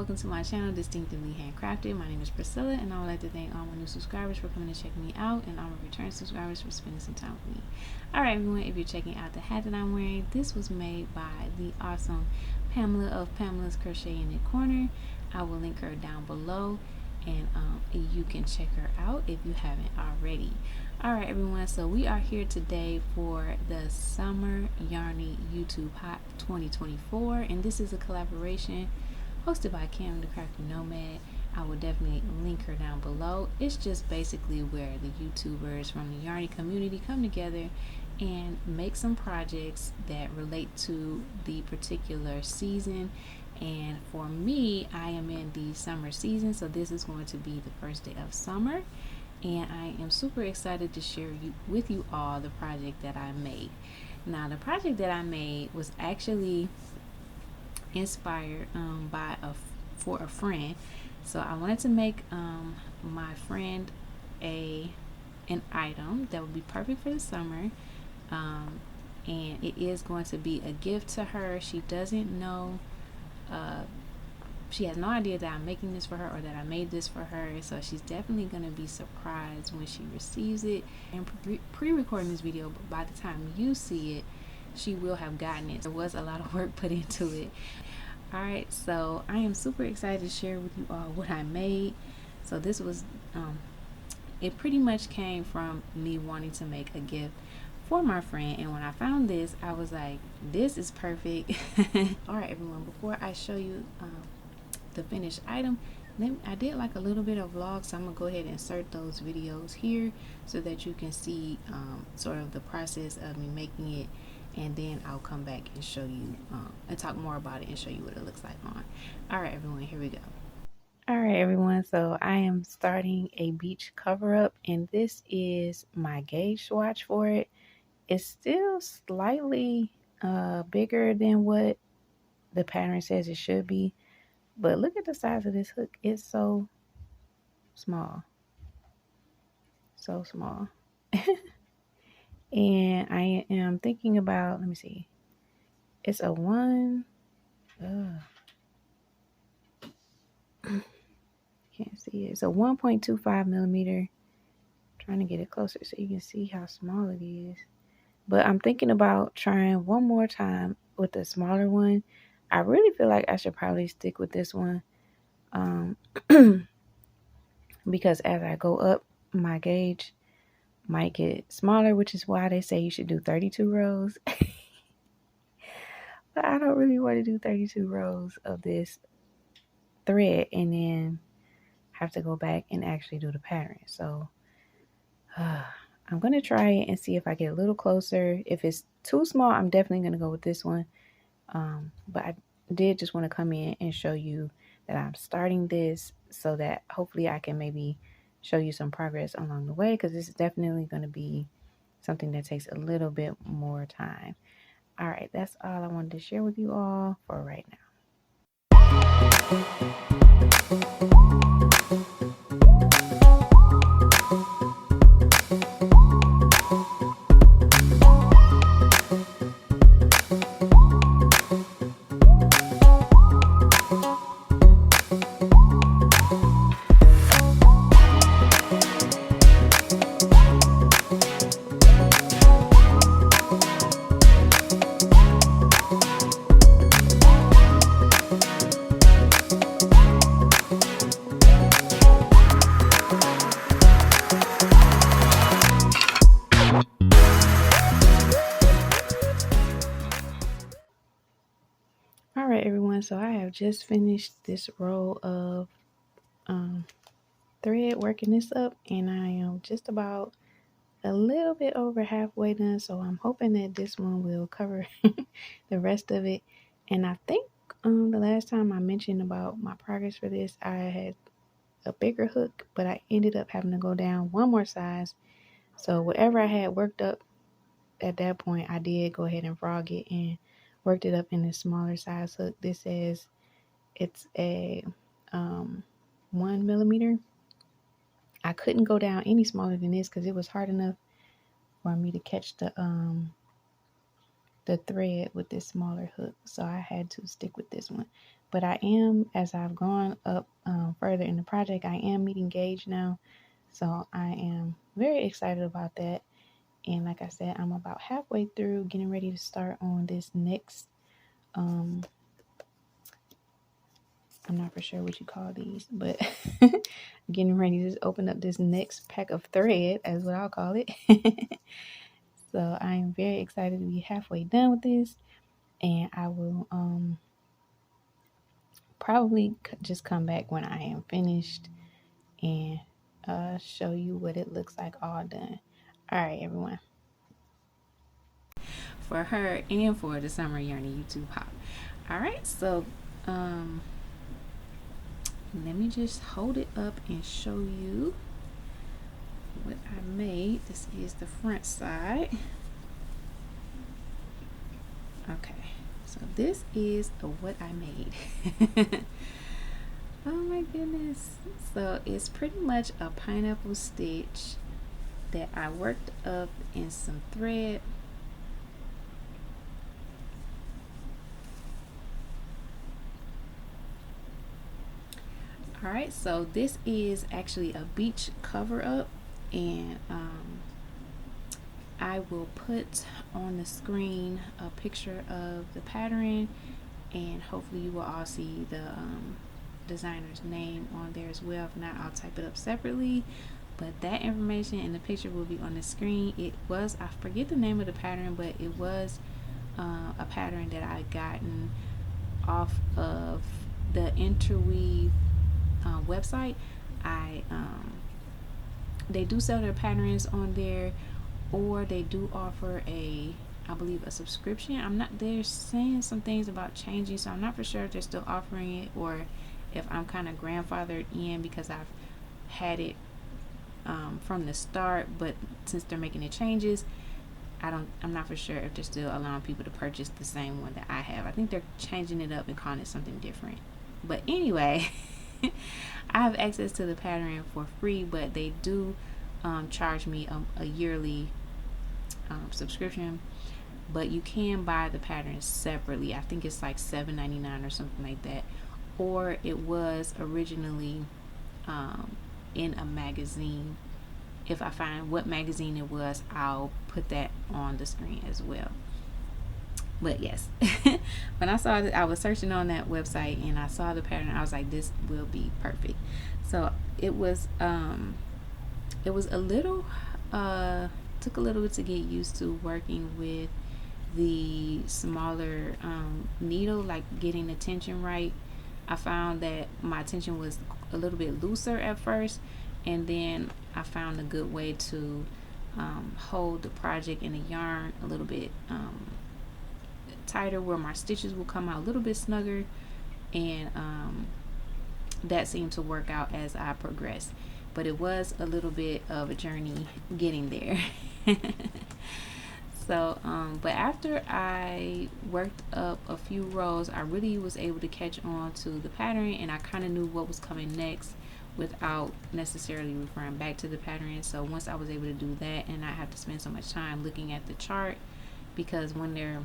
welcome to my channel, Distinctively Handcrafted. My name is Priscilla, and I would like to thank all my new subscribers for coming to check me out, and all my return subscribers for spending some time with me. Alright everyone, if you're checking out the hat that I'm wearing, this was made by the awesome Pamela of Pamela's Crochet in the Corner. I will link her down below, and you can check her out if you haven't already. Alright everyone, so we are here today for the Summer Yarny YouTube Hot 2024, and this is a collaboration hosted by Cam the Crafty Nomad. I will definitely link her down below. It's just basically where the YouTubers from the Yarny community come together and make some projects that relate to the particular season. And for me, I am in the summer season, so this is going to be the first day of summer, and I am super excited to share with you all the project that I made. Now, the project that I made was actually inspired for a friend. So I wanted to make my friend an item that would be perfect for the summer, and it is going to be a gift to her. She doesn't know. She has no idea that I'm making this for her or that I made this for her, so she's definitely going to be surprised when she receives it. I'm pre-recording this video, but by the time you see it, she will have gotten it. There was a lot of work put into it. Alright, so I am super excited to share with you all what I made. So this was, it pretty much came from me wanting to make a gift for my friend, and when I found this, I was like, this is perfect. Alright everyone, before I show you the finished item, I did like a little bit of vlog, so I'm gonna go ahead and insert those videos here so that you can see sort of the process of me making it, and then I'll come back and show you and talk more about it and show you what it looks like on. Alright everyone, here we go. Alright everyone, so I am starting a beach cover up, and this is my gauge swatch for it. It's still slightly bigger than what the pattern says it should be, but look at the size of this hook. It's so small. So small. And I am thinking about, let me see. It's a can't see it. It's a 1.25 millimeter. Trying to get it closer so you can see how small it is. But I'm thinking about trying one more time with the smaller one. I really feel like I should probably stick with this one. Because as I go up, my gauge might get smaller, which is why they say you should do 32 rows. But I don't really want to do 32 rows of this thread and then have to go back and actually do the pattern. So I'm going to try it and see if I get a little closer. If it's too small, I'm definitely going to go with this one. But I did just want to come in and show you that I'm starting this so that hopefully I can maybe show you some progress along the way, because this is definitely going to be something that takes a little bit more time. All right, that's all I wanted to share with you all for right now. Alright everyone, so I have just finished this roll of thread working this up, and I am just about a little bit over halfway done, so I'm hoping that this one will cover the rest of it. And I think the last time I mentioned about my progress for this, I had a bigger hook, but I ended up having to go down one more size. So whatever I had worked up at that point, I did go ahead and frog it and worked it up in a smaller size hook. This says it's a 1 millimeter. I couldn't go down any smaller than this because it was hard enough for me to catch the thread with this smaller hook, so I had to stick with this one. But I am, as I've gone up further in the project, I am meeting Gage now. So I am very excited about that. And like I said, I'm about halfway through getting ready to start on this next, I'm not for sure what you call these, but getting ready to open up this next pack of thread, as what I'll call it. So I am very excited to be halfway done with this. And I will probably just come back when I am finished and show you what it looks like all done. All right, everyone. For her and for the Summer Yearning YouTube Hop. All right, so let me just hold it up and show you what I made. This is the front side. Okay, so this is what I made. Oh my goodness. So it's pretty much a pineapple stitch that I worked up in some thread. All right, so this is actually a beach cover up, and I will put on the screen a picture of the pattern, and hopefully you will all see the designer's name on there as well. If not, I'll type it up separately, but that information and the picture will be on the screen. It was, I forget the name of the pattern, but it was a pattern that I gotten off of the Interweave website. They do sell their patterns on there, or they do offer I believe a subscription. I'm not, they're saying some things about changing, so I'm not for sure if they're still offering it or if I'm kind of grandfathered in because I've had it from the start, but since they're making the changes, I'm not for sure if they're still allowing people to purchase the same one that I have. I think they're changing it up and calling it something different. But anyway, I have access to the pattern for free, but they do charge me a yearly subscription. But you can buy the patterns separately. I think it's like $7.99 or something like that. Or it was originally in a magazine. If I find what magazine it was, I'll put that on the screen as well. But yes, when I saw that, I was searching on that website and I saw the pattern, I was like, this will be perfect. So it was a little took a little bit to get used to working with the smaller needle, like getting the tension right. I found that my tension was a little bit looser at first, and then I found a good way to hold the project in the yarn a little bit tighter, where my stitches will come out a little bit snugger, and that seemed to work out as I progressed. But it was a little bit of a journey getting there. So but after I worked up a few rows, I really was able to catch on to the pattern, and I kind of knew what was coming next without necessarily referring back to the pattern. So once I was able to do that and not have to spend so much time looking at the chart, because when they're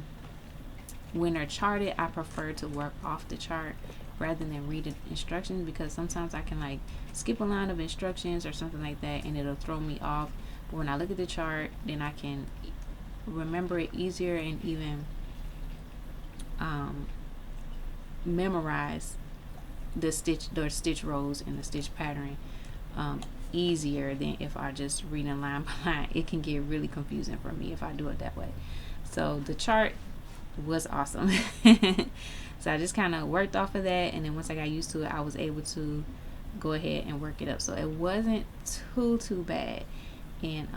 charted, I prefer to work off the chart rather than read the instructions, because sometimes I can like skip a line of instructions or something like that and it'll throw me off. But when I look at the chart, then I can remember it easier and even memorize the stitch rows and the stitch pattern easier than if I just read in line by line. It can get really confusing for me if I do it that way. So the chart was awesome. So I just kind of worked off of that, and then once I got used to it, I was able to go ahead and work it up. So it wasn't too bad, and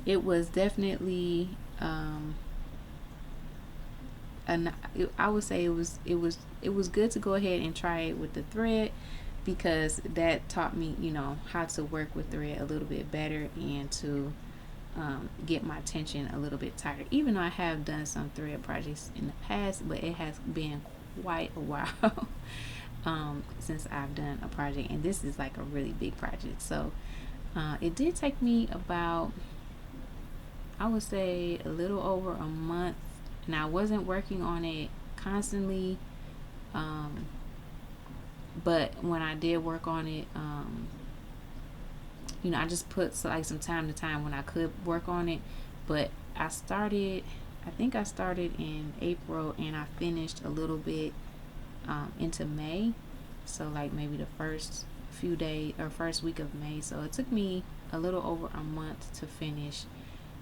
it was definitely I would say it was good to go ahead and try it with the thread, because that taught me, how to work with thread a little bit better and to get my tension a little bit tighter. Even though I have done some thread projects in the past, but it has been quite a while since I've done a project, and this is like a really big project. So it did take me about, I would say, a little over a month, and I wasn't working on it constantly, but when I did work on it, you know, I just put like some time to time when I could work on it. But I think I started in April and I finished a little bit into May. So like maybe the first few days or first week of May. So it took me a little over a month to finish.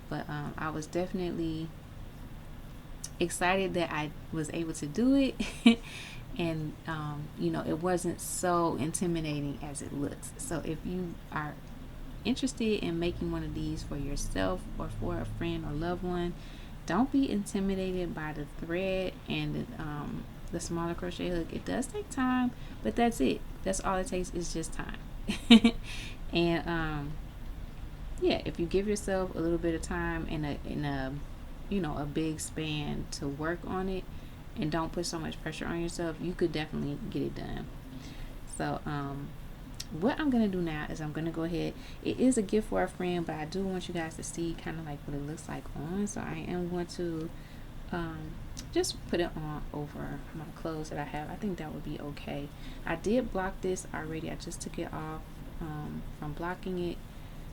But I was definitely excited that I was able to do it. And you know, it wasn't so intimidating as it looks. So if you are interested in making one of these for yourself or for a friend or loved one, don't be intimidated by the thread and the smaller crochet hook. It does take time, but that's it. That's all it takes, is just time. And yeah, if you give yourself a little bit of time in a you know, a big span to work on it, and don't put so much pressure on yourself, you could definitely get it done. So what I'm gonna do now is I'm gonna go ahead, it is a gift for a friend, but I do want you guys to see kind of like what it looks like on. So I am going to just put it on over my clothes that I have. I think that would be okay. I did block this already. I just took it off from blocking it,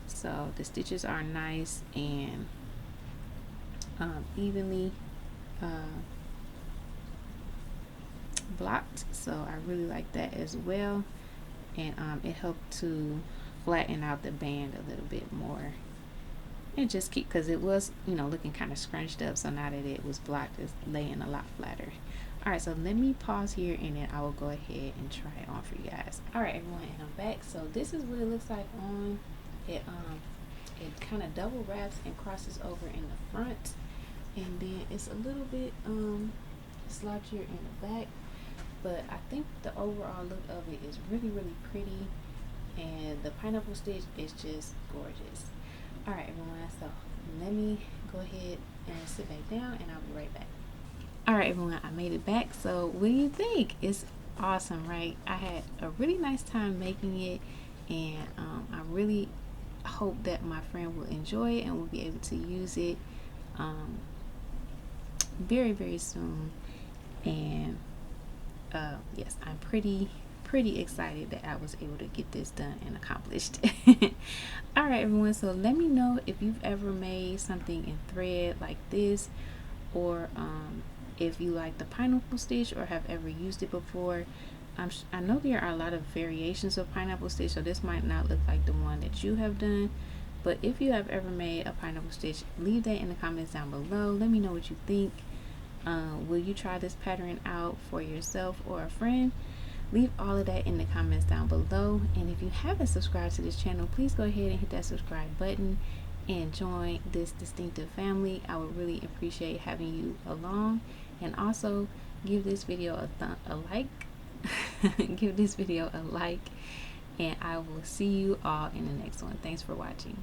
so the stitches are nice and evenly blocked, so I really like that as well. And it helped to flatten out the band a little bit more, and just keep, because it was, you know, looking kind of scrunched up. So now that it was blocked, it's laying a lot flatter. All right, so let me pause here and then I will go ahead and try it on for you guys. All right, everyone, and I'm back. So this is what it looks like on. It kind of double wraps and crosses over in the front, and then it's a little bit slouchier in the back. But I think the overall look of it is really, really pretty, and the pineapple stitch is just gorgeous. All right, everyone, so let me go ahead and sit back down and I'll be right back. All right, everyone, I made it back. So what do you think? It's awesome, right? I had a really nice time making it, and I really hope that my friend will enjoy it and will be able to use it very, very soon. And yes, I'm pretty excited that I was able to get this done and accomplished. All right, everyone, so let me know if you've ever made something in thread like this, or if you like the pineapple stitch or have ever used it before. I know there are a lot of variations of pineapple stitch, so this might not look like the one that you have done, but if you have ever made a pineapple stitch, leave that in the comments down below. Let me know what you think. Will you try this pattern out for yourself or a friend? Leave all of that in the comments down below. And if you haven't subscribed to this channel, please go ahead and hit that subscribe button and join this distinctive family. I would really appreciate having you along. And also give this video a like. Give this video a like, and I will see you all in the next one. Thanks for watching.